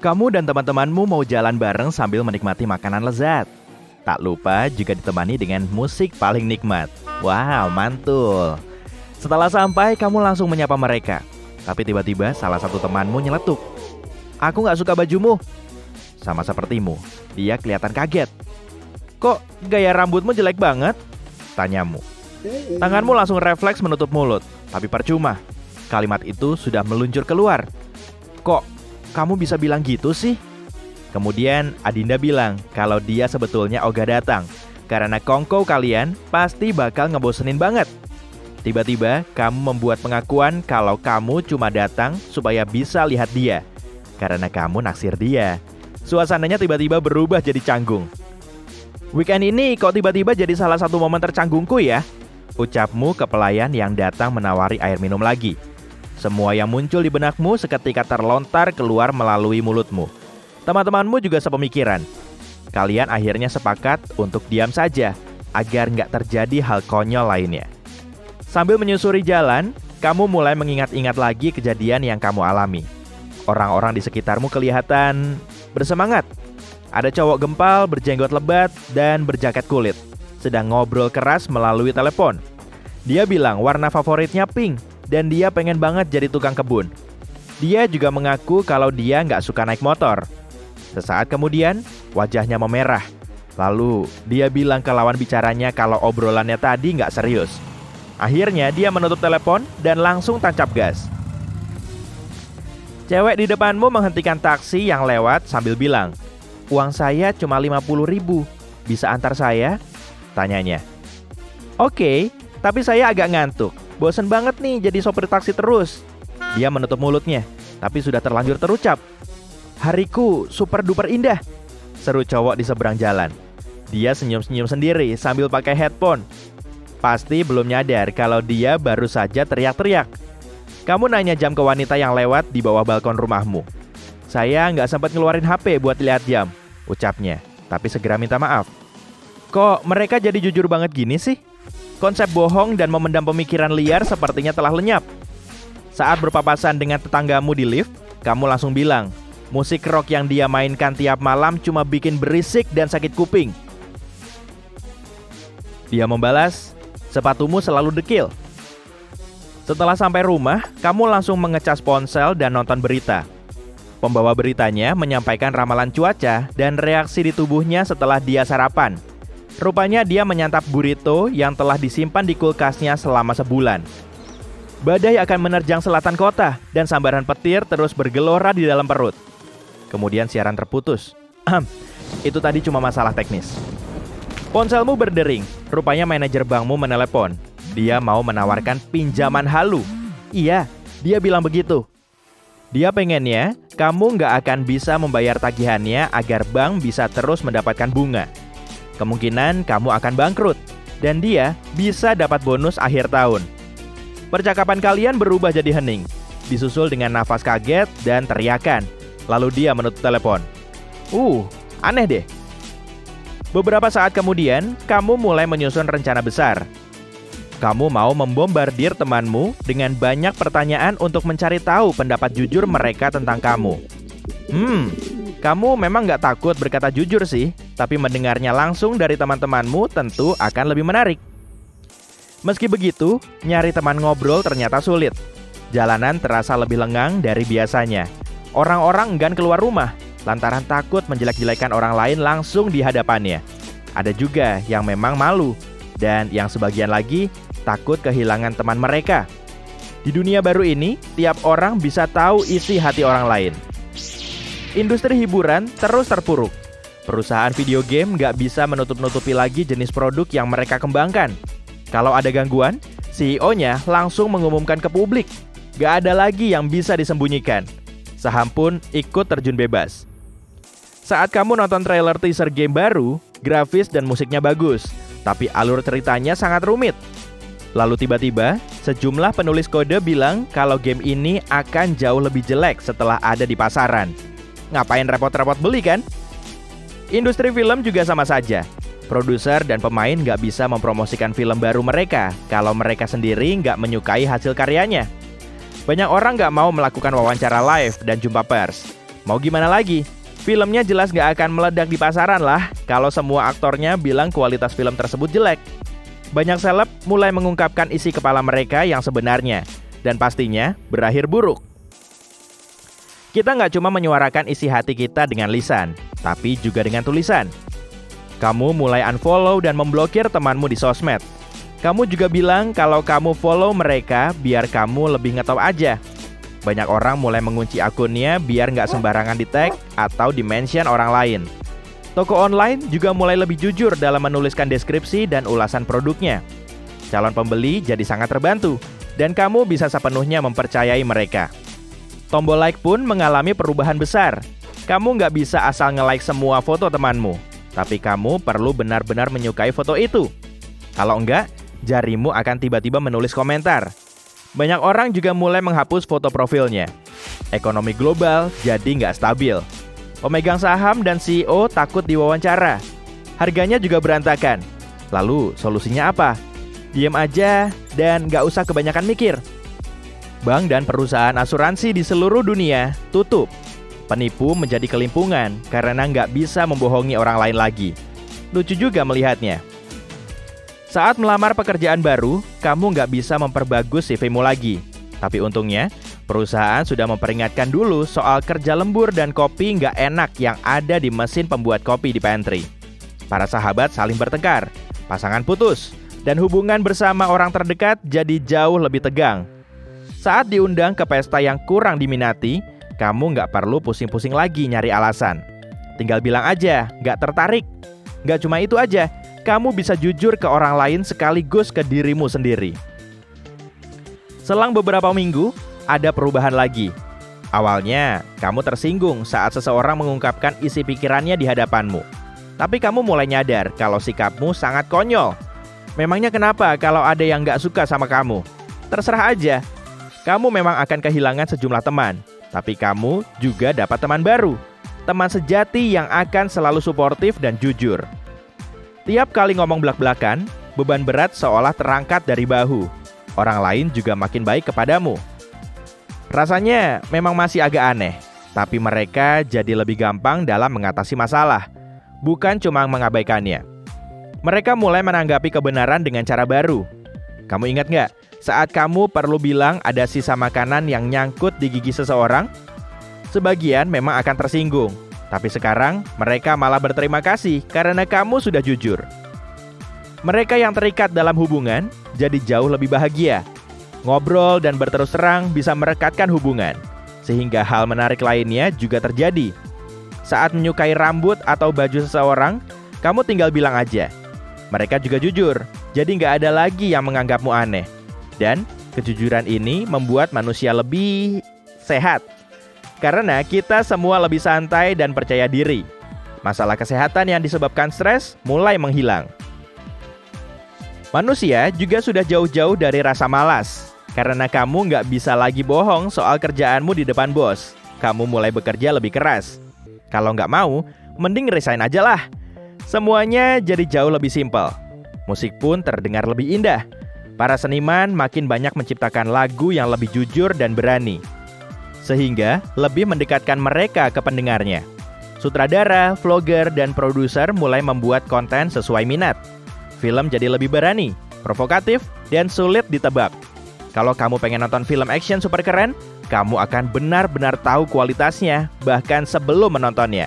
Kamu dan teman-temanmu mau jalan bareng sambil menikmati makanan lezat. Tak lupa juga ditemani dengan musik paling nikmat. Wow, mantul. Setelah sampai, kamu langsung menyapa mereka. Tapi tiba-tiba salah satu temanmu nyeletuk. Aku gak suka bajumu. Sama sepertimu, dia kelihatan kaget. Kok gaya rambutmu jelek banget? Tanyamu. Tanganmu langsung refleks menutup mulut. Tapi percuma, kalimat itu sudah meluncur keluar. Kok kamu bisa bilang gitu sih? Kemudian Adinda bilang kalau dia sebetulnya ogah datang karena kongko kalian pasti bakal ngebosenin banget. Tiba-tiba kamu membuat pengakuan kalau kamu cuma datang supaya bisa lihat dia karena kamu naksir dia. Suasananya tiba-tiba berubah jadi canggung. Weekend ini kok tiba-tiba jadi salah satu momen tercanggungku ya? Ucapmu ke pelayan yang datang menawari air minum lagi. Semua yang muncul di benakmu seketika terlontar keluar melalui mulutmu. Teman-temanmu juga sepemikiran. Kalian akhirnya sepakat untuk diam saja agar nggak terjadi hal konyol lainnya. Sambil menyusuri jalan, kamu mulai mengingat-ingat lagi kejadian yang kamu alami. Orang-orang di sekitarmu kelihatan bersemangat. Ada cowok gempal, berjenggot lebat, dan berjaket kulit. Sedang ngobrol keras melalui telepon. Dia bilang warna favoritnya pink, dan dia pengen banget jadi tukang kebun. Dia juga mengaku kalau dia nggak suka naik motor. Sesaat kemudian, wajahnya memerah. Lalu, dia bilang ke lawan bicaranya kalau obrolannya tadi nggak serius. Akhirnya, dia menutup telepon dan langsung tancap gas. Cewek di depanmu menghentikan taksi yang lewat sambil bilang, "Uang saya cuma 50.000, bisa antar saya?" Tanyanya. "Oke, tapi saya agak ngantuk. Bosen banget nih jadi sopir taksi terus." Dia menutup mulutnya, tapi sudah terlanjur terucap. "Hariku super duper indah," seru cowok di seberang jalan. Dia senyum-senyum sendiri sambil pakai headphone. Pasti belum nyadar kalau dia baru saja teriak-teriak. Kamu nanya jam ke wanita yang lewat di bawah balkon rumahmu. "Saya nggak sempat ngeluarin HP buat lihat jam," ucapnya, tapi segera minta maaf. Kok mereka jadi jujur banget gini sih? Konsep bohong dan memendam pemikiran liar sepertinya telah lenyap. Saat berpapasan dengan tetanggamu di lift, kamu langsung bilang, musik rock yang dia mainkan tiap malam cuma bikin berisik dan sakit kuping. Dia membalas, "Sepatumu selalu dekil." Setelah sampai rumah, kamu langsung mengecas ponsel dan nonton berita. Pembawa beritanya menyampaikan ramalan cuaca dan reaksi di tubuhnya setelah dia sarapan. Rupanya dia menyantap burrito yang telah disimpan di kulkasnya selama sebulan. Badai akan menerjang selatan kota dan sambaran petir terus bergelora di dalam perut. Kemudian siaran terputus. Itu tadi cuma masalah teknis. Ponselmu berdering. Rupanya manajer bankmu menelepon. Dia mau menawarkan pinjaman halu. Iya, dia bilang begitu. Dia pengennya kamu nggak akan bisa membayar tagihannya agar bank bisa terus mendapatkan bunga. Kemungkinan kamu akan bangkrut. Dan dia bisa dapat bonus akhir tahun. Percakapan kalian berubah jadi hening. Disusul dengan nafas kaget dan teriakan. Lalu dia menutup telepon. Aneh deh. Beberapa saat kemudian, kamu mulai menyusun rencana besar. Kamu mau membombardir temanmu dengan banyak pertanyaan untuk mencari tahu pendapat jujur mereka tentang kamu. Kamu memang gak takut berkata jujur sih, tapi mendengarnya langsung dari teman-temanmu tentu akan lebih menarik. Meski begitu, nyari teman ngobrol ternyata sulit. Jalanan terasa lebih lengang dari biasanya. Orang-orang enggan keluar rumah, lantaran takut menjelek-jelekan orang lain langsung di hadapannya. Ada juga yang memang malu, dan yang sebagian lagi takut kehilangan teman mereka. Di dunia baru ini, tiap orang bisa tahu isi hati orang lain. Industri hiburan terus terpuruk. Perusahaan video game nggak bisa menutup-nutupi lagi jenis produk yang mereka kembangkan. Kalau ada gangguan, CEO-nya langsung mengumumkan ke publik. Nggak ada lagi yang bisa disembunyikan. Saham pun ikut terjun bebas. Saat kamu nonton trailer teaser game baru, grafis dan musiknya bagus, tapi alur ceritanya sangat rumit. Lalu tiba-tiba, sejumlah penulis kode bilang kalau game ini akan jauh lebih jelek setelah ada di pasaran. Ngapain repot-repot beli kan? Industri film juga sama saja. Produser dan pemain nggak bisa mempromosikan film baru mereka kalau mereka sendiri nggak menyukai hasil karyanya. Banyak orang nggak mau melakukan wawancara live dan jumpa pers. Mau gimana lagi? Filmnya jelas nggak akan meledak di pasaran lah kalau semua aktornya bilang kualitas film tersebut jelek. Banyak seleb mulai mengungkapkan isi kepala mereka yang sebenarnya, dan pastinya berakhir buruk. Kita nggak cuma menyuarakan isi hati kita dengan lisan, tapi juga dengan tulisan. Kamu mulai unfollow dan memblokir temanmu di sosmed. Kamu juga bilang kalau kamu follow mereka biar kamu lebih ngetop aja. Banyak orang mulai mengunci akunnya biar nggak sembarangan di-tag atau di-mention orang lain. Toko online juga mulai lebih jujur dalam menuliskan deskripsi dan ulasan produknya. Calon pembeli jadi sangat terbantu, dan kamu bisa sepenuhnya mempercayai mereka. Tombol like pun mengalami perubahan besar. Kamu nggak bisa asal nge-like semua foto temanmu, tapi kamu perlu benar-benar menyukai foto itu. Kalau enggak, jarimu akan tiba-tiba menulis komentar. Banyak orang juga mulai menghapus foto profilnya. Ekonomi global jadi nggak stabil. Pemegang saham dan CEO takut diwawancara. Harganya juga berantakan. Lalu solusinya apa? Diam aja dan nggak usah kebanyakan mikir. Bank dan perusahaan asuransi di seluruh dunia tutup. Penipu menjadi kelimpungan karena nggak bisa membohongi orang lain lagi. Lucu juga melihatnya. Saat melamar pekerjaan baru, kamu nggak bisa memperbagus CV-mu lagi. Tapi untungnya, perusahaan sudah memperingatkan dulu soal kerja lembur dan kopi nggak enak yang ada di mesin pembuat kopi di pantry. Para sahabat saling bertengkar, pasangan putus, dan hubungan bersama orang terdekat jadi jauh lebih tegang. Saat diundang ke pesta yang kurang diminati, kamu nggak perlu pusing-pusing lagi nyari alasan. Tinggal bilang aja, nggak tertarik. Nggak cuma itu aja, kamu bisa jujur ke orang lain sekaligus ke dirimu sendiri. Selang beberapa minggu, ada perubahan lagi. Awalnya, kamu tersinggung saat seseorang mengungkapkan isi pikirannya di hadapanmu. Tapi kamu mulai nyadar kalau sikapmu sangat konyol. Memangnya kenapa kalau ada yang nggak suka sama kamu? Terserah aja. Kamu memang akan kehilangan sejumlah teman, tapi kamu juga dapat teman baru. Teman sejati yang akan selalu suportif dan jujur. Tiap kali ngomong belak-belakan, beban berat seolah terangkat dari bahu. Orang lain juga makin baik kepadamu. Rasanya memang masih agak aneh, tapi mereka jadi lebih gampang dalam mengatasi masalah, bukan cuma mengabaikannya. Mereka mulai menanggapi kebenaran dengan cara baru. Kamu ingat nggak, saat kamu perlu bilang ada sisa makanan yang nyangkut di gigi seseorang? Sebagian memang akan tersinggung. Tapi sekarang mereka malah berterima kasih karena kamu sudah jujur. Mereka yang terikat dalam hubungan jadi jauh lebih bahagia. Ngobrol dan berterus terang bisa merekatkan hubungan. Sehingga hal menarik lainnya juga terjadi. Saat menyukai rambut atau baju seseorang, kamu tinggal bilang aja. Mereka juga jujur, jadi nggak ada lagi yang menganggapmu aneh. Dan kejujuran ini membuat manusia lebih sehat. Karena kita semua lebih santai dan percaya diri. Masalah kesehatan yang disebabkan stres mulai menghilang. Manusia juga sudah jauh-jauh dari rasa malas. Karena kamu nggak bisa lagi bohong soal kerjaanmu di depan bos. Kamu mulai bekerja lebih keras. Kalau nggak mau, mending resign aja lah. Semuanya jadi jauh lebih simpel. Musik pun terdengar lebih indah. Para seniman makin banyak menciptakan lagu yang lebih jujur dan berani. Sehingga lebih mendekatkan mereka ke pendengarnya. Sutradara, vlogger, dan produser mulai membuat konten sesuai minat. Film jadi lebih berani, provokatif, dan sulit ditebak. Kalau kamu pengen nonton film action super keren, kamu akan benar-benar tahu kualitasnya, bahkan sebelum menontonnya.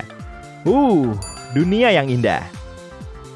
Dunia yang indah.